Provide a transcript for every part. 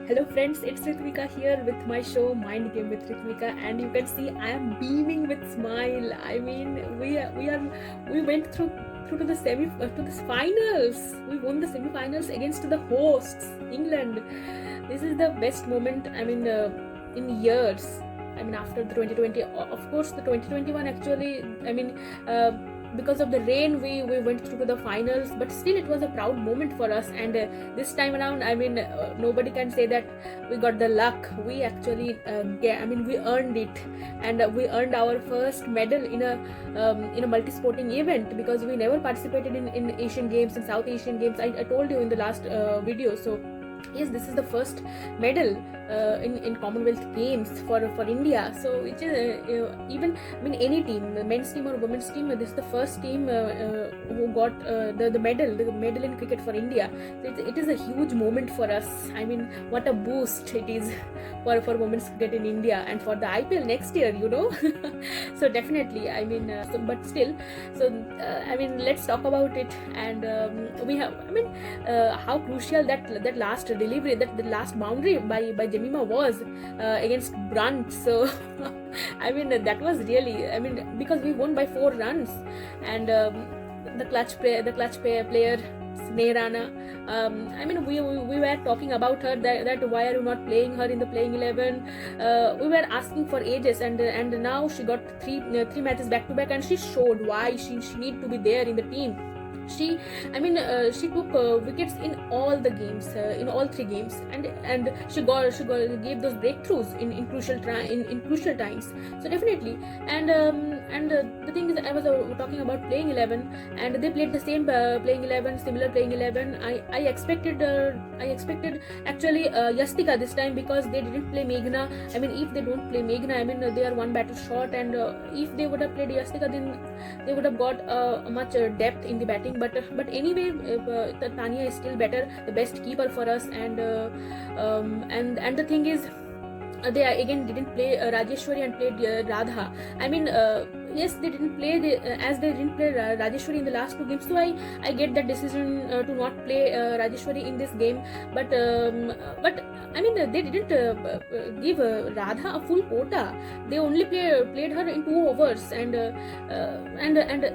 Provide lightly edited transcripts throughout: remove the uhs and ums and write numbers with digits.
Hello friends, it's Ritvika here with my show Mind Game with Ritvika, and you can see I am beaming with smile. I mean, we went through to the to the finals. We won the semi-finals against the hosts, England. This is the best moment. I mean, in years. I mean, after the 2020, of course, the 2021 actually. I mean. Because of the rain we went through to the finals, but still it was a proud moment for us. And this time around, I mean, nobody can say that we got the luck. We actually we earned it, and we earned our first medal in a multi-sporting event, because we never participated in Asian Games, in South Asian Games. I told you in the last video. So yes, this is the first medal in Commonwealth Games for India. So which is even, I mean, any team, men's team or women's team, this is the first team who got the medal in cricket for India. So it is a huge moment for us. I mean, what a boost it is for women's cricket in India, and for the IPL next year, So definitely, I mean, but still, so I mean, let's talk about it. And we have, I mean, how crucial that last delivery, that the last boundary by Jemima was against Brunt. So I mean, that was really, I mean, because we won by 4 runs, and the clutch player Snehrana. I mean, we were talking about her, that why are you not playing her in the playing 11? We were asking for ages, and now she got three matches back to back, and she showed why she need to be there in the team. She took wickets in all the games, in all 3 games, and she gave those breakthroughs in crucial times. So definitely, and the thing is, I was talking about playing 11, and they played the same playing 11, similar playing 11. I expected actually Yastika this time, because they didn't play Meghna. I mean, if they don't play Meghna, I mean, they are one batter short, and if they would have played Yastika, then they would have got much depth in the batting. But anyway, Tanya is still better, the best keeper for us. And the thing is, they again didn't play Rajeshwari and played Radha. I mean, yes, they didn't play as they didn't play Rajeshwari in the last 2 games. So I get that decision to not play Rajeshwari in this game. But I mean, they didn't give Radha a full quota. They only played her in 2 overs, and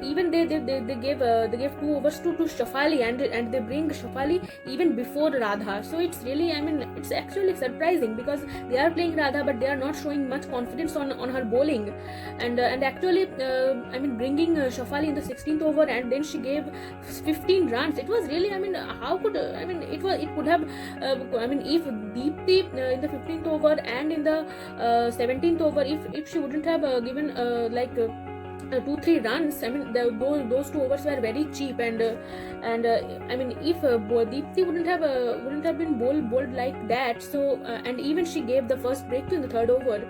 even they gave 2 overs to Shafali, and they bring Shafali even before Radha. So it's really, I mean, it's actually surprising, because they are playing Radha, but they are not showing much confidence on her bowling. And actually, I mean, bringing Shafali in the 16th over, and then she gave 15 runs. It was really, I mean, how could, I mean, it could have, I mean, if Deepti in the 15th over and in the 17th over, if she wouldn't have given 2-3 runs, I mean, those 2 overs were very cheap. And I mean, if Deepti wouldn't have been bowled like that. So and even she gave the first breakthrough in the 3rd over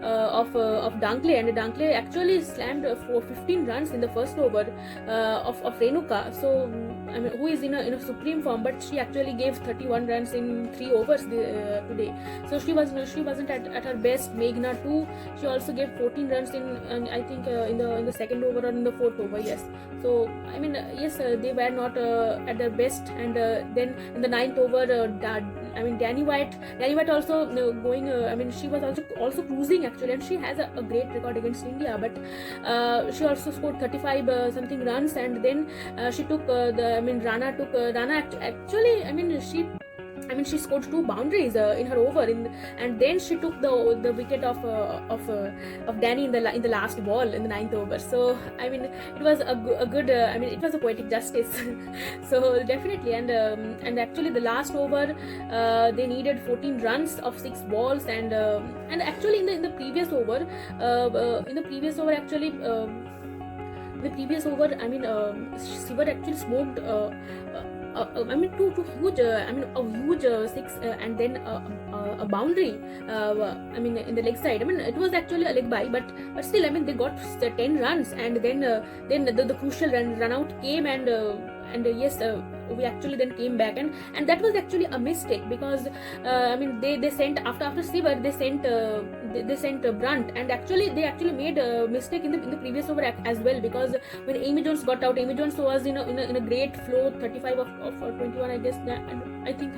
of Dankle, and Dankle actually slammed for 15 runs in the first over of Renuka. So I mean, who is in a supreme form, but she actually gave 31 runs in 3 overs today. So she wasn't at her best. Meghna too, she also gave 14 runs and I think in the 2nd over or in the 4th over. Yes. So I mean, yes, they were not at their best. And then in the 9th over, I mean, Danny White also going. I mean, she was also cruising actually, and she has a great record against India. But she also scored 35 something runs, and then she took Rana actually. I mean, she scored 2 boundaries in her over, and then she took the wicket of Danny in the last ball in the 9th over. So I mean, it was a good. I mean, it was a poetic justice. So definitely, and actually the last over, they needed 14 runs of 6 balls, and actually in the previous over, actually. The previous over, I mean, Sivar actually smoked. I mean, two huge. I mean, a huge 6 and then a boundary. I mean, in the leg side. I mean, it was actually a leg by, but still, I mean, they got 10 runs, and then the crucial run out came, and yes, we actually then came back, and that was actually a mistake, because I mean they sent after Sivar, they sent Brunt, and actually they actually made a mistake in the previous over as well, because when Amy Jones got out, Amy Jones was in a great flow, 35 of 21, I guess, I think.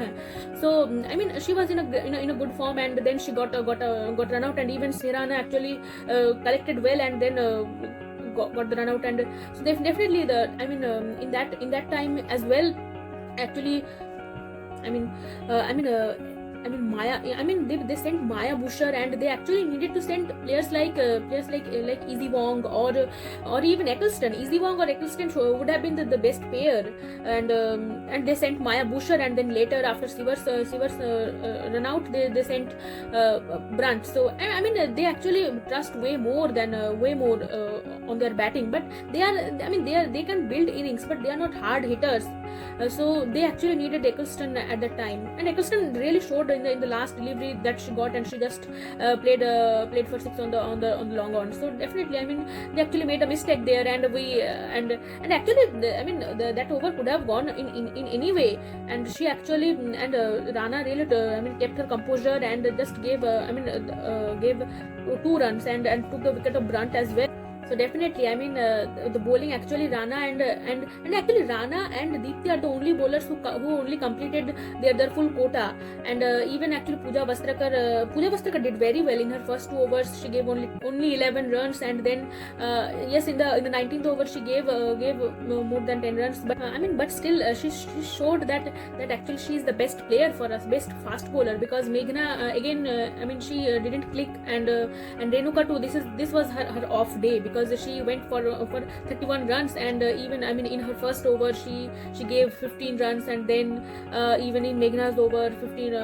So I mean she was in a good form, and then she got run out, and even Sneha Rana actually collected well, and then got the run out. And so definitely in that time as well, actually, I mean, Maya. I mean, they sent Maya Busher, and they actually needed to send players like Easy Wong or even Eccleston. Easy Wong or Eccleston would have been the best pair, and they sent Maya Busher, and then later after Siver's run out, they sent Brunt. So I mean, they actually trust way more on their batting, but they can build innings, but they are not hard hitters. So they actually needed Eccleston at that time, and Eccleston really showed in the last delivery that she got, and she just played for 6 on the long on. So definitely, I mean, they actually made a mistake there, and we and actually that over could have gone in any way, and she actually Rana really kept her composure and just gave 2 runs and took the wicket of Brunt as well. So definitely, I mean, the bowling actually Rana and actually Rana and Deepti are the only bowlers who only completed their full quota, and even actually Pooja Vastrakar did very well in her first 2 overs. She gave only 11 runs, and then yes, in the 19th over she gave more than 10 runs, but still she showed that actually she is the best player for us, best fast bowler, because Meghna again she didn't click, and Renuka too. This was her off day, because she went for 31 runs, and even in her first over she gave 15 runs, and then even in Meghna's over 14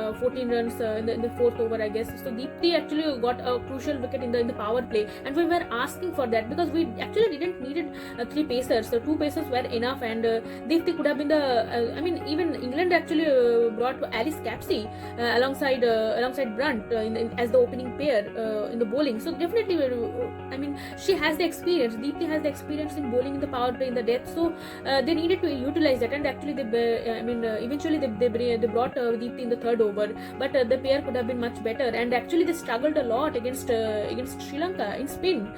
runs in the 4th over, I guess. So Deepti actually got a crucial wicket in the power play, and we were asking for that, because we actually didn't needed 3 pacers, so 2 pacers were enough, and Deepti could have been even England actually brought Alice Capsey alongside Brunt as the opening pair in the bowling. So definitely, she has the experience. Deepti has the experience in bowling in the power play, in the depth. So they needed to utilize that, and actually eventually they brought Deepti in the 3rd over, but the pair could have been much better, and actually they struggled a lot against Sri Lanka in spin.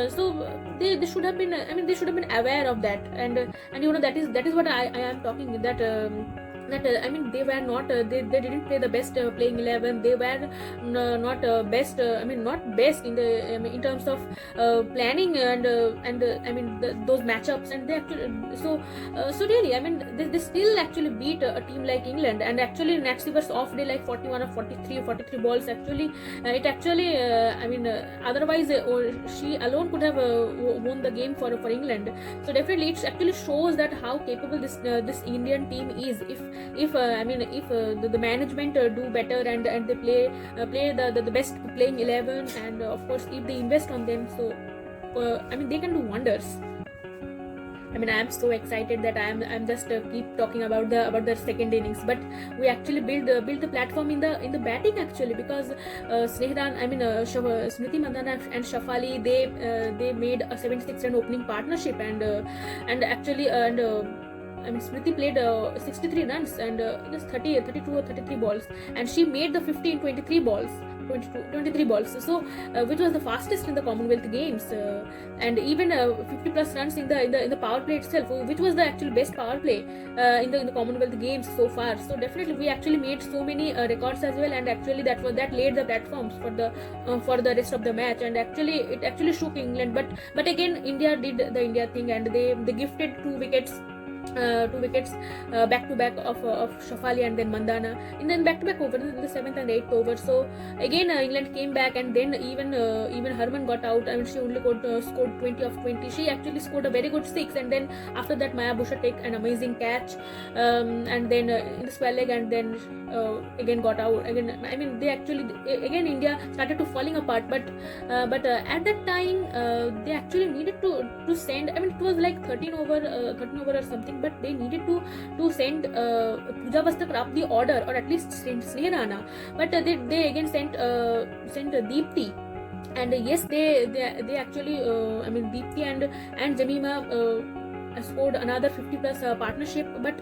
So they should have been. They should have been aware of that, and that is what I am talking that. They were not they didn't play the best playing 11. They were not best not best in the in terms of planning and those matchups, and they actually so really they still actually beat a team like England. And actually Nat Siver's off day, like 41 or 43 balls, actually it actually otherwise she alone could have won the game for England. So definitely it actually shows that how capable this Indian team is, if the management do better, and they play the best playing 11, and of course if they invest on them, so they can do wonders. I am so excited that I'm just keep talking about the second innings, but we actually build the platform in the batting, actually, because Smriti Mandhana and Shafali, they made a 76 run opening partnership, and Smriti played 63 runs and just 32 or 33 balls, and she made the 50 in 23 balls. So which was the fastest in the Commonwealth Games, and even 50 plus runs in the power play itself, which was the actual best power play in the Commonwealth Games so far. So definitely we actually made so many records as well, and actually that laid the platforms for the rest of the match, and actually it actually shook England, but again India did the India thing, and they gifted 2 wickets back to back of Shafali and then Mandana, and then back to back over in the 7th and 8th over. So again England came back, and then even Harman got out. She only scored 20 of 20. She actually scored a very good 6, and then after that Maya Busher take an amazing catch, and then in the swell leg, and then again got out again. They actually again India started to falling apart, but at that time they actually needed to send. It was like 13 over or something, but they needed to send Pooja Vastrakar up the order, or at least send Sneha Rana, but they again sent Deepti. And yes, they actually Deepti and Jamima scored another 50 plus partnership, but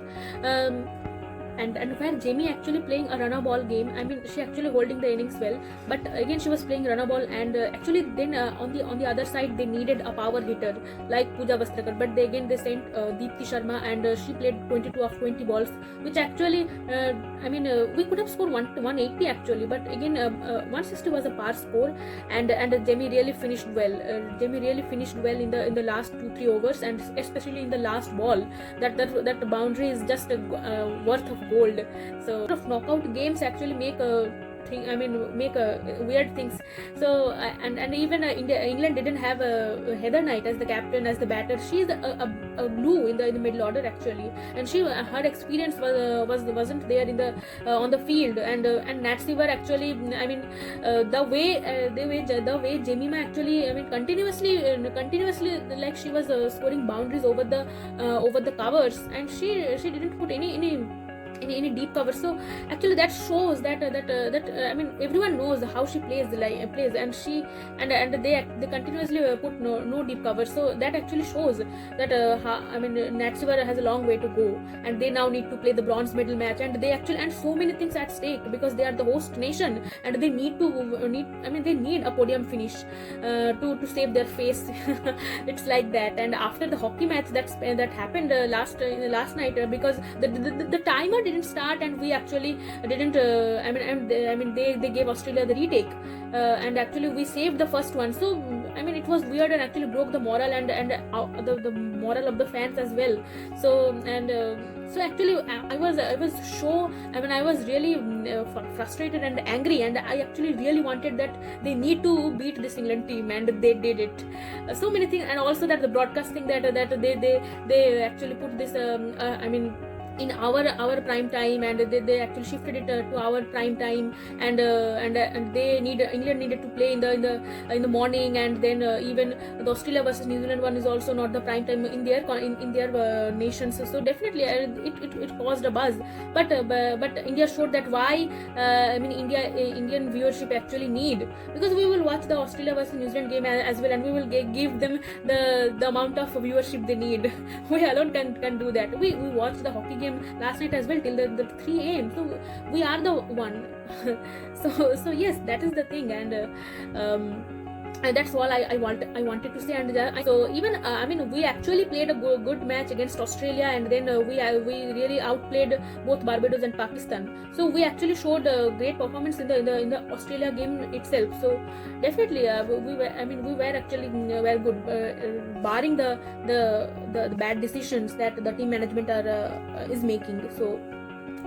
and where Jamie actually playing a runner ball game. I mean, she actually holding the innings well, but again she was playing runner ball, and actually then on the other side they needed a power hitter like Pooja Vastrakar, but they sent Deepti Sharma, and she played 22 of 20 balls, which actually we could have scored 180 actually, but again 160 was a par score, and Jamie really finished well. Jamie really finished well in the last 2-3 overs, and especially in the last ball. That boundary is just worth of gold. So knockout games actually make weird things. So and even England didn't have Heather Knight as the captain, as the batter. She's a glue in the middle order actually, and her experience wasn't there in the on the field, and Nat Seaver actually, the way Jemima actually, continuously like she was scoring boundaries over the covers, and she didn't put any deep cover. So actually that shows that everyone knows how she plays, and she and they continuously put no deep cover. So that actually shows that Nat Seaver has a long way to go, and they now need to play the bronze medal match, and so many things at stake, because they are the host nation, and they need a podium finish to save their face. It's like that. And after the hockey match that happened last night, because the timer didn't start, and we actually didn't they gave Australia the retake, and actually we saved the first one. So it was weird, and actually broke the morale and the morale of the fans as well. So so actually I was really frustrated and angry, and I actually really wanted that they need to beat this England team, and they did it. So many things, and also that the broadcasting that they actually put this in our prime time, and they actually shifted it to our prime time, and England needed to play in the morning, and then even the Australia versus New Zealand one is also not the prime time in their nations. So definitely it caused a buzz, but India showed that why Indian viewership actually need, because we will watch the Australia versus New Zealand game as well, and we will give them the amount of viewership they need. We alone can do that. We watched the hockey game last night as well till the 3 a.m. So we are the one. so yes, that is the thing, and that's all I wanted to say. And so even we actually played a good match against Australia, and then we really outplayed both Barbados and Pakistan. So we actually showed a great performance in the Australia game itself. So definitely we were actually very good, barring the bad decisions that the team management is making. So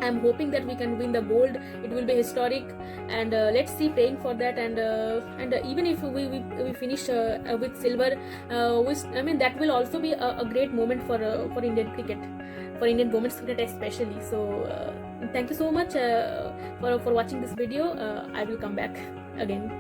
I'm hoping that we can win the gold. It will be historic, and let's see, praying for that. And even if we finish with silver, that will also be a great moment for Indian cricket, for Indian women's cricket especially. So thank you so much for watching this video. I will come back again.